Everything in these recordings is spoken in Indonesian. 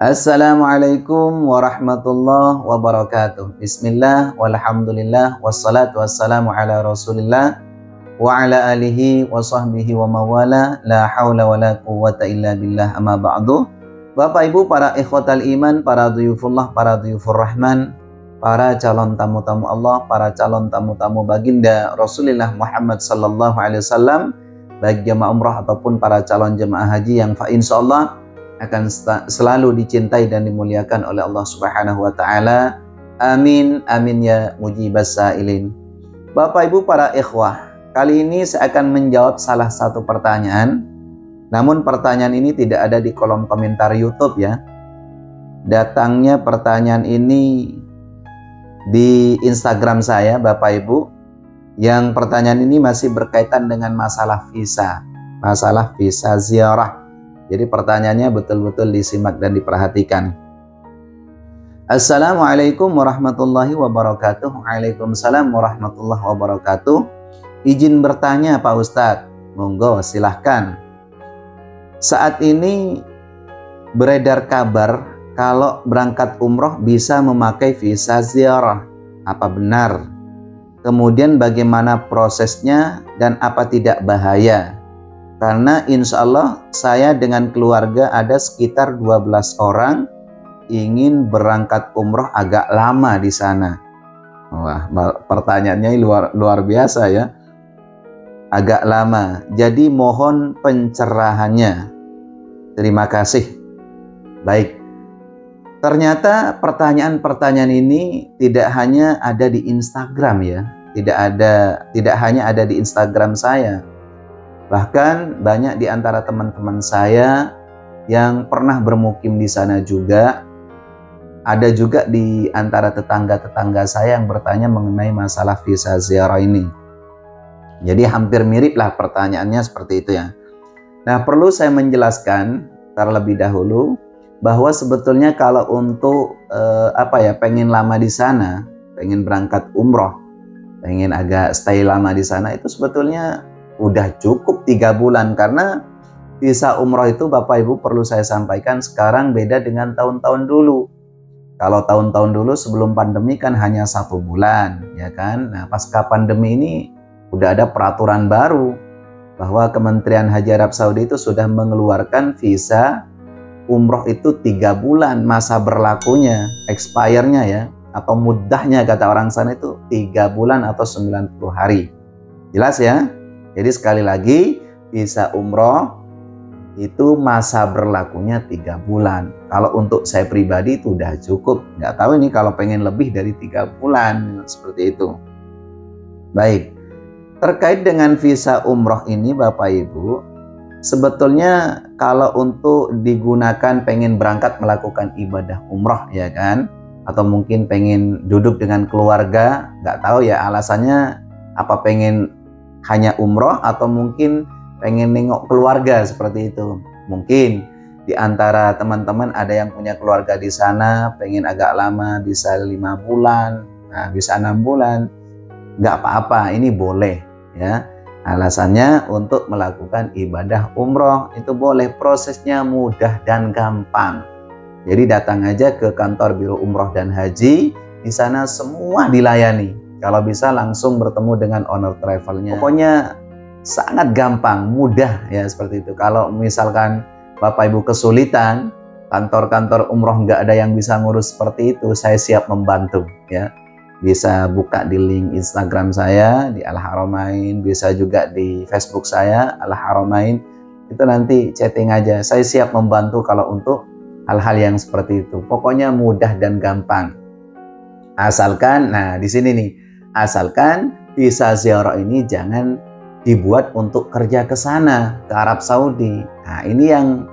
Assalamualaikum warahmatullahi wabarakatuh. Bismillah, walhamdulillah, wassalatu wassalamu ala rasulillah wa ala alihi wa sahbihi wa mawala, la hawla wa la quwwata illa billah, amma ba'du. Bapak Ibu, para ikhwatal iman, para duyufullah, para duyufur rahman, para calon tamu-tamu Allah, para calon tamu-tamu baginda Rasulullah Muhammad sallallahu alaihi wasallam, baik jemaah umrah ataupun para calon jemaah haji yang insyaallah akan selalu dicintai dan dimuliakan oleh Allah Subhanahu wa taala. Amin amin ya mujibas sailin. Bapak Ibu para ikhwah, kali ini saya akan menjawab salah satu pertanyaan. Namun pertanyaan ini tidak ada di kolom komentar YouTube ya. Datangnya pertanyaan ini di Instagram saya, Bapak Ibu. Yang pertanyaan ini masih berkaitan dengan masalah visa ziarah. Jadi pertanyaannya betul-betul disimak dan diperhatikan. Assalamualaikum warahmatullahi wabarakatuh. Waalaikumsalam warahmatullahi wabarakatuh. Izin bertanya Pak Ustadz. Monggo silahkan. Saat ini beredar kabar kalau berangkat umroh bisa memakai visa ziarah. Apa benar? Kemudian bagaimana prosesnya dan apa tidak bahaya? Karena insya Allah saya dengan keluarga ada sekitar 12 orang ingin berangkat umroh agak lama di sana. Wah, pertanyaannya luar biasa ya. Agak lama. Jadi mohon pencerahannya. Terima kasih. Baik. Ternyata pertanyaan-pertanyaan ini tidak hanya ada di Instagram ya. Tidak hanya ada di Instagram saya. Bahkan banyak di antara teman-teman saya yang pernah bermukim di sana juga. Ada juga di antara tetangga-tetangga saya yang bertanya mengenai masalah visa ziarah ini. Jadi hampir mirip lah pertanyaannya seperti itu ya. Nah, perlu saya menjelaskan terlebih dahulu bahwa sebetulnya kalau untuk pengen lama di sana, pengen berangkat umroh, pengen agak stay lama di sana, itu sebetulnya udah cukup 3 bulan. Karena visa umroh itu Bapak Ibu perlu saya sampaikan sekarang beda dengan tahun-tahun dulu. Kalau tahun-tahun dulu sebelum pandemi kan hanya 1 bulan ya kan. Nah, pasca pandemi ini udah ada peraturan baru bahwa Kementerian Haji Arab Saudi itu sudah mengeluarkan visa umroh itu 3 bulan masa berlakunya, expire-nya ya, atau muddahnya kata orang sana itu 3 bulan atau 90 hari. Jelas ya? Jadi sekali lagi, visa umroh itu masa berlakunya 3 bulan. Kalau untuk saya pribadi itu udah cukup. Nggak tahu ini kalau pengen lebih dari 3 bulan, seperti itu. Baik, terkait dengan visa umroh ini Bapak Ibu, sebetulnya kalau untuk digunakan pengen berangkat melakukan ibadah umroh ya kan, atau mungkin pengen duduk dengan keluarga, nggak tahu ya alasannya apa, pengen hanya umroh atau mungkin pengen nengok keluarga seperti itu. Mungkin di antara teman-teman ada yang punya keluarga di sana, pengen agak lama, bisa 5 bulan, nah, bisa 6 bulan. Nggak apa-apa, ini boleh ya. Alasannya untuk melakukan ibadah umroh itu boleh, prosesnya mudah dan gampang. Jadi datang aja ke kantor Biro Umroh dan Haji, di sana semua dilayani. Kalau bisa langsung bertemu dengan owner travelnya. Pokoknya sangat gampang, mudah ya seperti itu. Kalau misalkan Bapak Ibu kesulitan, kantor-kantor umroh nggak ada yang bisa ngurus seperti itu, saya siap membantu ya. Bisa buka di link Instagram saya di Al Haramain, bisa juga di Facebook saya Al Haramain. Itu nanti chatting aja. Saya siap membantu kalau untuk hal-hal yang seperti itu. Pokoknya mudah dan gampang. Asalkan, nah di sini nih, asalkan visa ziarah ini jangan dibuat untuk kerja ke sana, ke Arab Saudi. Nah, ini yang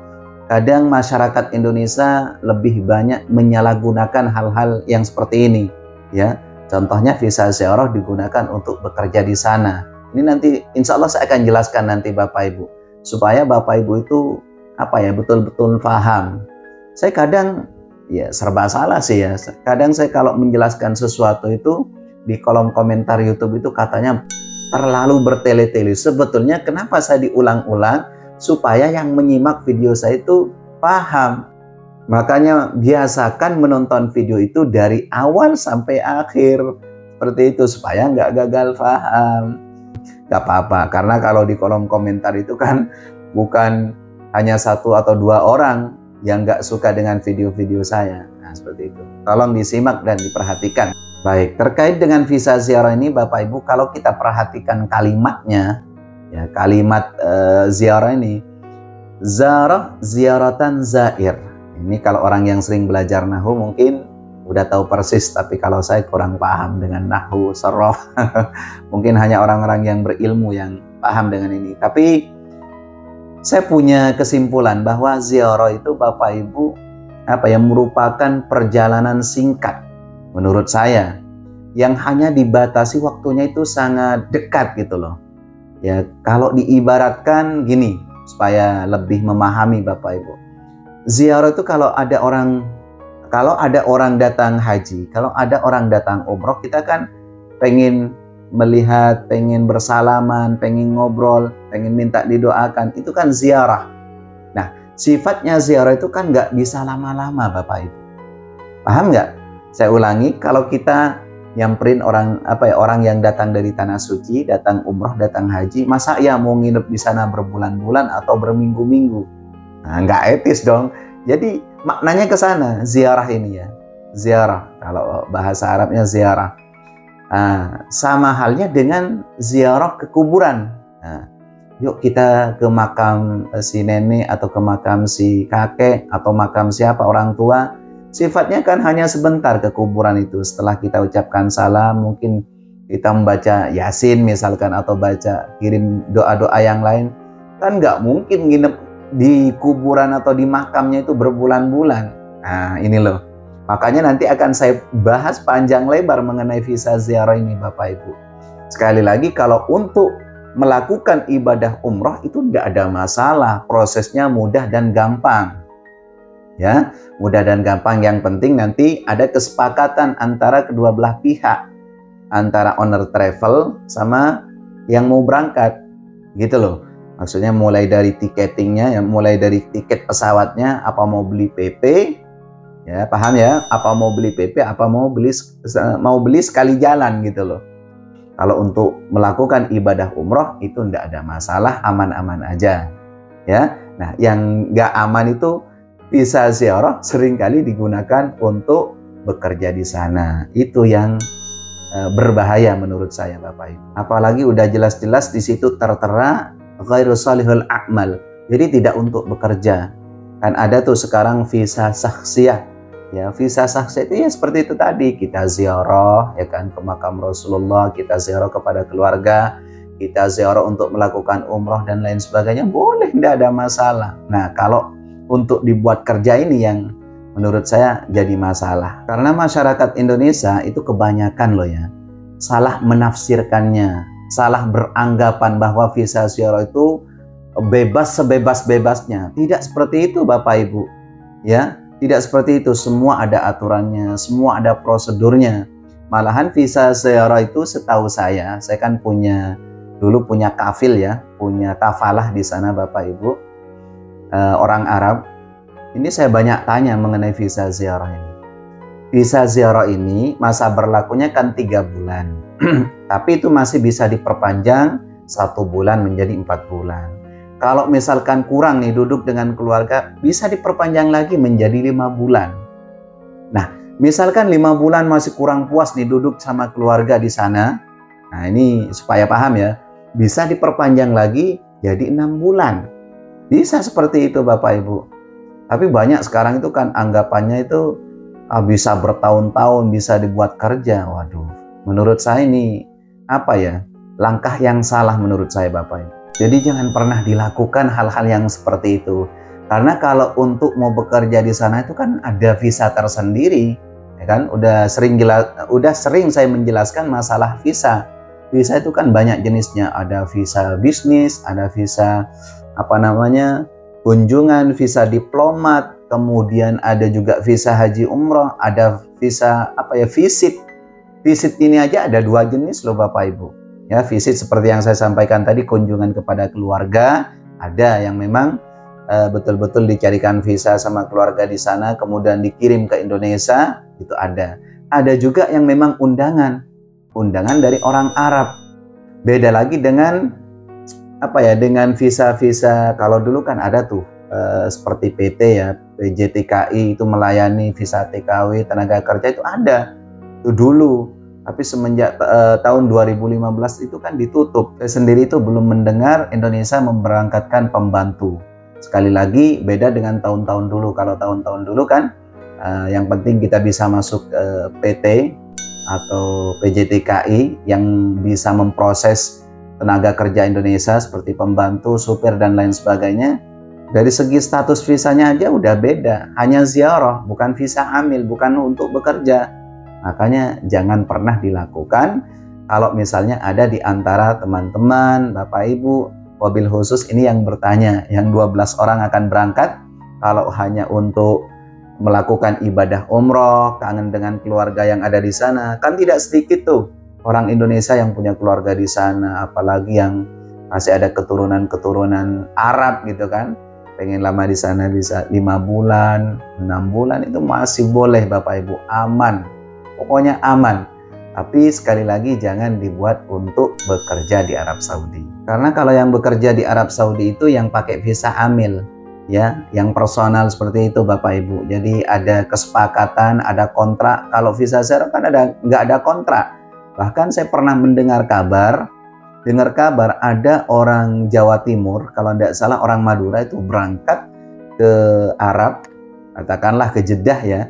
kadang masyarakat Indonesia lebih banyak menyalahgunakan hal-hal yang seperti ini, ya. Contohnya visa ziarah digunakan untuk bekerja di sana. Ini nanti insya Allah saya akan jelaskan nanti Bapak Ibu, supaya Bapak Ibu itu betul-betul paham. Saya kadang ya serba salah sih ya. Kadang saya kalau menjelaskan sesuatu itu di kolom komentar YouTube itu katanya terlalu bertele-tele. Sebetulnya kenapa saya diulang-ulang? Supaya yang menyimak video saya itu paham. Makanya biasakan menonton video itu dari awal sampai akhir. Seperti itu supaya nggak gagal paham. Nggak apa-apa, karena kalau di kolom komentar itu kan bukan hanya 1 atau 2 orang yang nggak suka dengan video-video saya. Nah, seperti itu. Tolong disimak dan diperhatikan. Baik, terkait dengan visa ziarah ini Bapak Ibu, kalau kita perhatikan kalimatnya, ya kalimat ziarah ini, zarah ziaratan zair. Ini kalau orang yang sering belajar nahwu mungkin udah tahu persis, tapi kalau saya kurang paham dengan nahwu, sorof. Mungkin hanya orang-orang yang berilmu yang paham dengan ini. Tapi saya punya kesimpulan bahwa ziarah itu Bapak Ibu merupakan perjalanan singkat menurut saya, yang hanya dibatasi waktunya itu sangat dekat gitu loh. Ya, kalau diibaratkan gini supaya lebih memahami Bapak Ibu. Ziarah itu kalau ada orang datang haji, kalau ada orang datang umroh, kita kan pengen melihat, pengen bersalaman, pengen ngobrol, pengen minta didoakan, itu kan ziarah. Nah, sifatnya ziarah itu kan nggak bisa lama-lama Bapak Ibu. Paham nggak? Saya ulangi, kalau kita nyamperin orang yang datang dari tanah suci, datang umroh, datang haji, masa ya mau nginep di sana berbulan-bulan atau berminggu-minggu? Nah, nggak etis dong. Jadi maknanya ke sana, ziarah ini ya. Ziarah, kalau bahasa Arabnya ziarah. Nah, sama halnya dengan ziarah ke kuburan. Nah, yuk kita ke makam si nenek atau ke makam si kakek atau makam siapa orang tua. Sifatnya kan hanya sebentar ke kuburan itu. Setelah kita ucapkan salam, mungkin kita membaca Yasin misalkan atau kirim doa-doa yang lain. Kan nggak mungkin nginep di kuburan atau di makamnya itu berbulan-bulan. Nah, ini loh. Makanya nanti akan saya bahas panjang lebar mengenai visa ziarah ini Bapak Ibu. Sekali lagi, kalau untuk melakukan ibadah umroh itu tidak ada masalah. Prosesnya mudah dan gampang. Ya, mudah dan gampang. Yang penting nanti ada kesepakatan antara kedua belah pihak. Antara owner travel sama yang mau berangkat. Gitu loh. Maksudnya mulai dari tiketingnya, ya, mulai dari tiket pesawatnya, apa mau beli PP, ya paham ya? Apa mau beli PP, apa mau beli sekali jalan gitu loh. Kalau untuk melakukan ibadah umroh itu tidak ada masalah, aman-aman aja, ya. Nah, yang nggak aman itu visa ziarah seringkali digunakan untuk bekerja di sana. Itu yang berbahaya menurut saya Bapak Ibu. Apalagi udah jelas-jelas di situ tertera ghairu salihul a'mal. Jadi tidak untuk bekerja. Kan ada tuh sekarang visa saksiyah. Ya, visa saksiyah itu ya seperti itu tadi. Kita ziarah ya kan ke makam Rasulullah, kita ziarah kepada keluarga, kita ziarah untuk melakukan umroh dan lain sebagainya. Boleh, tidak ada masalah. Nah, kalau untuk dibuat kerja ini yang menurut saya jadi masalah. Karena masyarakat Indonesia itu kebanyakan loh ya, salah menafsirkannya. Salah beranggapan bahwa visa ziarah itu bebas sebebas-bebasnya. Tidak seperti itu Bapak Ibu. Ya, tidak seperti itu. Semua ada aturannya, semua ada prosedurnya. Malahan visa ziarah itu setahu saya kan dulu punya kafil ya, punya kafalah di sana Bapak Ibu. Orang Arab. Ini saya banyak tanya mengenai visa ziarah ini. Visa ziarah ini masa berlakunya kan 3 bulan. Tapi itu masih bisa diperpanjang 1 bulan menjadi 4 bulan. Kalau misalkan kurang nih duduk dengan keluarga, bisa diperpanjang lagi menjadi 5 bulan. Nah, misalkan 5 bulan masih kurang puas nih duduk sama keluarga di sana. Nah, ini supaya paham ya. Bisa diperpanjang lagi jadi 6 bulan. Bisa seperti itu Bapak Ibu. Tapi banyak sekarang itu kan anggapannya itu bisa bertahun-tahun, bisa dibuat kerja. Waduh. Menurut saya ini langkah yang salah menurut saya Bapak Ibu. Jadi jangan pernah dilakukan hal-hal yang seperti itu. Karena kalau untuk mau bekerja di sana itu kan ada visa tersendiri, ya kan? Udah sering saya menjelaskan masalah visa. Visa itu kan banyak jenisnya. Ada visa bisnis, ada visa kunjungan, visa diplomat, kemudian ada juga visa haji umroh, ada visa visit. Visit ini aja ada 2 jenis loh Bapak Ibu. Ya, visit seperti yang saya sampaikan tadi, kunjungan kepada keluarga. Ada yang memang betul-betul dicarikan visa sama keluarga di sana, kemudian dikirim ke Indonesia, itu ada. Ada juga yang memang undangan dari orang Arab. Beda lagi dengan dengan visa-visa. Kalau dulu kan ada tuh seperti PT ya, PJTKI itu melayani visa TKW tenaga kerja, itu ada itu dulu. Tapi semenjak tahun 2015 itu kan ditutup. Saya sendiri itu belum mendengar Indonesia memberangkatkan pembantu. Sekali lagi beda dengan tahun-tahun dulu. Kalau tahun-tahun dulu kan yang penting kita bisa masuk PT atau PJTKI yang bisa memproses tenaga kerja Indonesia seperti pembantu, supir, dan lain sebagainya. Dari segi status visanya aja udah beda. Hanya ziarah, bukan visa amil, bukan untuk bekerja. Makanya jangan pernah dilakukan kalau misalnya ada di antara teman-teman, Bapak Ibu, wabil khusus ini yang bertanya, yang 12 orang akan berangkat, kalau hanya untuk melakukan ibadah umroh, kangen dengan keluarga yang ada di sana, kan tidak sedikit tuh orang Indonesia yang punya keluarga di sana, apalagi yang masih ada keturunan-keturunan Arab gitu kan, pengen lama di sana bisa 5 bulan, 6 bulan, itu masih boleh Bapak Ibu, aman, pokoknya aman. Tapi sekali lagi jangan dibuat untuk bekerja di Arab Saudi. Karena kalau yang bekerja di Arab Saudi itu yang pakai visa amil, ya, yang personal seperti itu Bapak Ibu. Jadi ada kesepakatan, ada kontrak. Kalau visa ziarah kan nggak ada kontrak. Bahkan saya pernah mendengar kabar ada orang Jawa Timur, kalau tidak salah orang Madura, itu berangkat ke Arab, katakanlah ke Jeddah ya,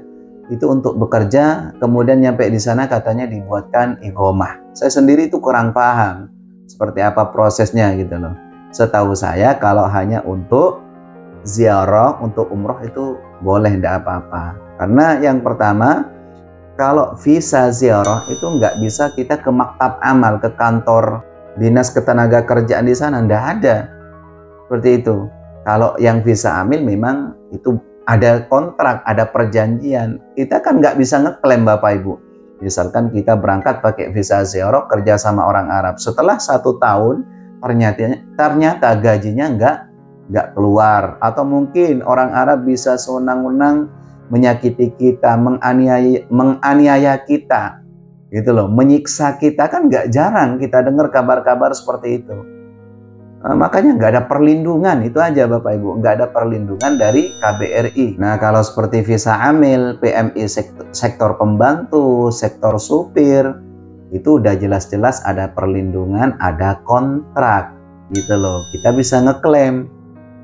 itu untuk bekerja, kemudian nyampe di sana katanya dibuatkan iqomah. Saya sendiri itu kurang paham seperti apa prosesnya gitu loh. Setahu saya kalau hanya untuk ziarah, untuk umroh itu boleh, tidak apa-apa. Karena yang pertama, kalau visa ziarah itu nggak bisa kita ke maktab amal, ke kantor dinas ketenaga kerjaan di sana, nggak ada seperti itu. Kalau yang visa amil memang itu ada kontrak, ada perjanjian. Kita kan nggak bisa ngeklaim Bapak Ibu. Misalkan kita berangkat pakai visa ziarah kerja sama orang Arab, setelah 1 tahun ternyata gajinya nggak keluar, atau mungkin orang Arab bisa sewenang-wenang menyakiti kita, menganiaya kita gitu loh, menyiksa kita, kan nggak jarang kita dengar kabar-kabar seperti itu. Makanya nggak ada perlindungan, itu aja Bapak Ibu, nggak ada perlindungan dari KBRI. Nah kalau seperti visa amil, PMI sektor pembantu, sektor supir, itu udah jelas-jelas ada perlindungan, ada kontrak gitu loh, kita bisa ngeklaim.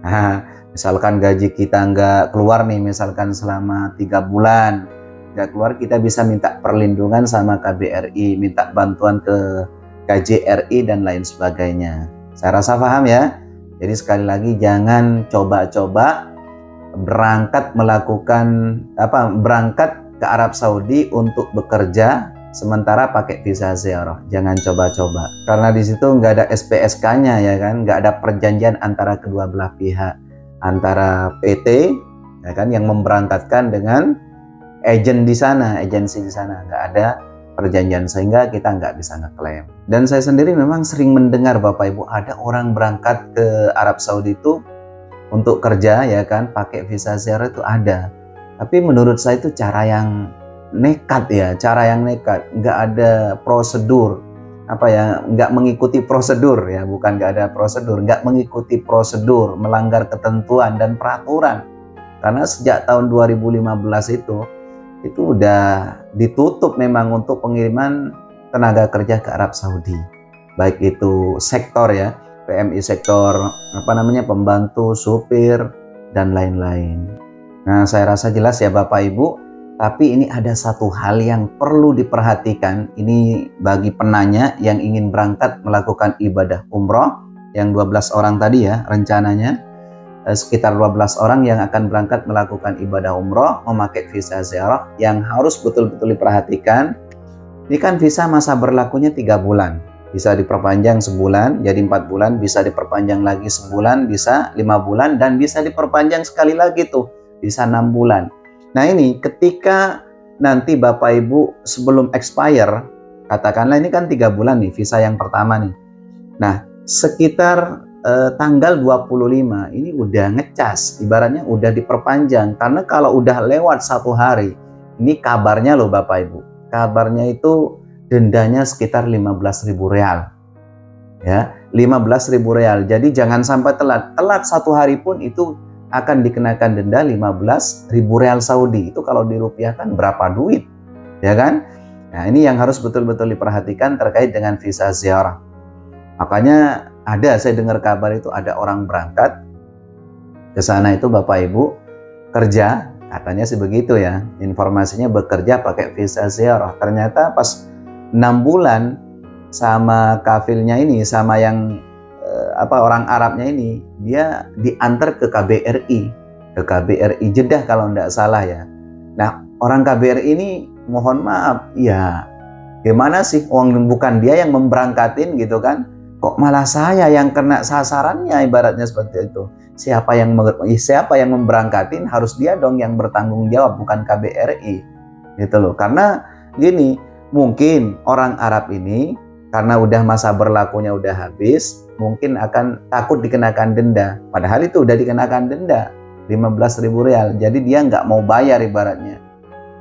Nah, misalkan gaji kita nggak keluar nih, misalkan selama 3 bulan nggak keluar, kita bisa minta perlindungan sama KBRI, minta bantuan ke KJRI dan lain sebagainya. Saya rasa paham ya. Jadi sekali lagi jangan coba-coba berangkat ke Arab Saudi untuk bekerja sementara pakai visa ziarah. Jangan coba-coba, karena di situ nggak ada SPSK-nya ya kan, nggak ada perjanjian antara kedua belah pihak, antara PT ya kan yang memberangkatkan dengan agensi di sana, nggak ada perjanjian, sehingga kita nggak bisa ngeklaim. Dan saya sendiri memang sering mendengar Bapak Ibu, ada orang berangkat ke Arab Saudi itu untuk kerja ya kan, pakai visa ziarah itu ada. Tapi menurut saya itu cara yang nekat ya, nggak ada prosedur, nggak mengikuti prosedur ya, bukan nggak ada prosedur, nggak mengikuti prosedur, melanggar ketentuan dan peraturan. Karena sejak tahun 2015 itu udah ditutup memang untuk pengiriman tenaga kerja ke Arab Saudi, baik itu sektor ya, PMI sektor pembantu, supir, dan lain-lain. Nah saya rasa jelas ya Bapak Ibu. Tapi ini ada satu hal yang perlu diperhatikan, ini bagi penanya yang ingin berangkat melakukan ibadah umroh, yang 12 orang tadi ya, rencananya sekitar 12 orang yang akan berangkat melakukan ibadah umroh memakai visa ziarah, yang harus betul-betul diperhatikan. Ini kan visa masa berlakunya 3 bulan, bisa diperpanjang sebulan jadi 4 bulan, bisa diperpanjang lagi sebulan, bisa 5 bulan, dan bisa diperpanjang sekali lagi tuh, bisa 6 bulan. Nah ini ketika nanti Bapak Ibu sebelum expire, katakanlah ini kan 3 bulan nih visa yang pertama nih. Nah sekitar tanggal 25 ini udah ngecas, ibaratnya udah diperpanjang. Karena kalau udah lewat 1 hari, ini kabarnya loh Bapak Ibu, kabarnya itu dendanya sekitar 15.000 real. Ya, 15.000 real. Jadi jangan sampai telat. Telat 1 hari pun itu akan dikenakan denda 15.000 real Saudi. Itu kalau dirupiahkan berapa duit, ya kan? Nah, ini yang harus betul-betul diperhatikan terkait dengan visa ziarah. Makanya saya dengar kabar itu ada orang berangkat ke sana itu Bapak Ibu kerja, katanya sih begitu ya. Informasinya bekerja pakai visa ziarah. Ternyata pas 6 bulan sama kafilnya ini, sama yang orang Arabnya ini, dia diantar ke KBRI Jeddah kalau tidak salah ya. Nah, orang KBRI ini mohon maaf, ya gimana sih, bukan dia yang memberangkatin gitu kan, kok malah saya yang kena sasarannya, ibaratnya seperti itu. Siapa yang memberangkatin, harus dia dong yang bertanggung jawab, bukan KBRI gitu loh. Karena gini, mungkin orang Arab ini karena udah masa berlakunya udah habis, mungkin akan takut dikenakan denda. Padahal itu udah dikenakan denda 15.000 real. Jadi dia nggak mau bayar ibaratnya.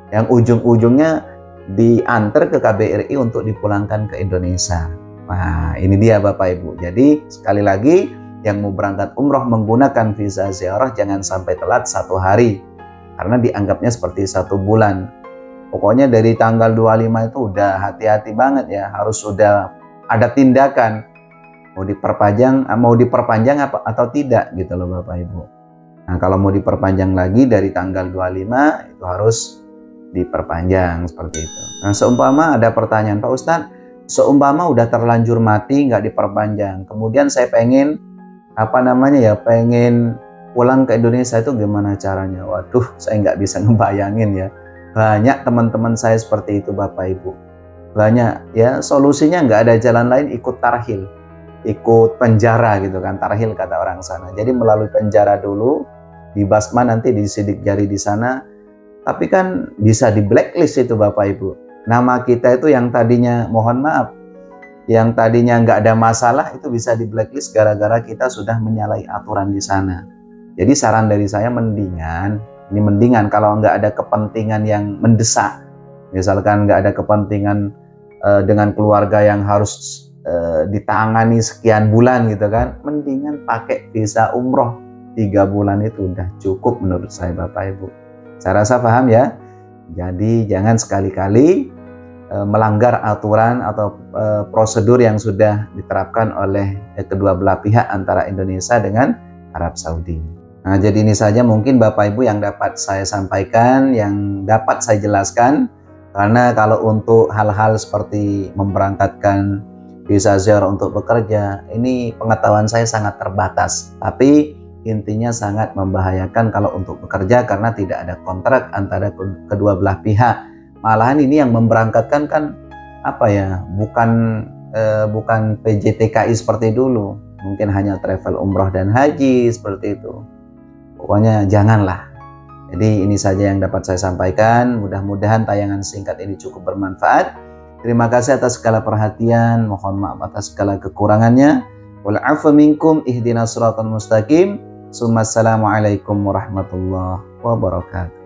Yang ujung-ujungnya diantar ke KBRI untuk dipulangkan ke Indonesia. Nah, ini dia Bapak Ibu. Jadi sekali lagi, yang mau berangkat umroh menggunakan visa ziarah jangan sampai telat 1 hari. Karena dianggapnya seperti 1 bulan. Pokoknya dari tanggal 25 itu udah hati-hati banget ya, harus sudah ada tindakan mau diperpanjang atau tidak gitu loh Bapak Ibu. Nah, kalau mau diperpanjang lagi dari tanggal 25 itu harus diperpanjang seperti itu. Nah, seumpama ada pertanyaan, Pak Ustadz, seumpama udah terlanjur mati nggak diperpanjang, kemudian saya pengen pengen pulang ke Indonesia, itu gimana caranya? Waduh, saya nggak bisa ngebayangin ya. Banyak teman-teman saya seperti itu Bapak Ibu. Banyak ya, solusinya nggak ada jalan lain, ikut tarhil, ikut penjara gitu kan, tarhil kata orang sana. Jadi melalui penjara dulu, dibasma, nanti disidik jari di sana. Tapi kan bisa di blacklist itu Bapak Ibu. Nama kita itu yang tadinya, mohon maaf, yang tadinya nggak ada masalah, itu bisa di blacklist gara-gara kita sudah menyalahi aturan di sana. Jadi saran dari saya mendingan kalau nggak ada kepentingan yang mendesak, misalkan nggak ada kepentingan dengan keluarga yang harus ditangani sekian bulan gitu kan, mendingan pakai visa umroh 3 bulan itu udah cukup menurut saya Bapak Ibu. Saya rasa paham ya. Jadi jangan sekali-kali melanggar aturan atau prosedur yang sudah diterapkan oleh kedua belah pihak antara Indonesia dengan Arab Saudi. Nah, jadi ini saja mungkin Bapak Ibu yang dapat saya sampaikan, yang dapat saya jelaskan. Karena kalau untuk hal-hal seperti memberangkatkan visa ziarah untuk bekerja, ini pengetahuan saya sangat terbatas. Tapi intinya sangat membahayakan kalau untuk bekerja karena tidak ada kontrak antara kedua belah pihak. Malahan ini yang memberangkatkan kan bukan PJTKI seperti dulu. Mungkin hanya travel umroh dan haji seperti itu. Pokoknya janganlah. Jadi ini saja yang dapat saya sampaikan. Mudah-mudahan tayangan singkat ini cukup bermanfaat. Terima kasih atas segala perhatian. Mohon maaf atas segala kekurangannya. Wal 'afwa minkum, ihdinas siratal mustaqim. Assalamualaikum warahmatullahi wabarakatuh.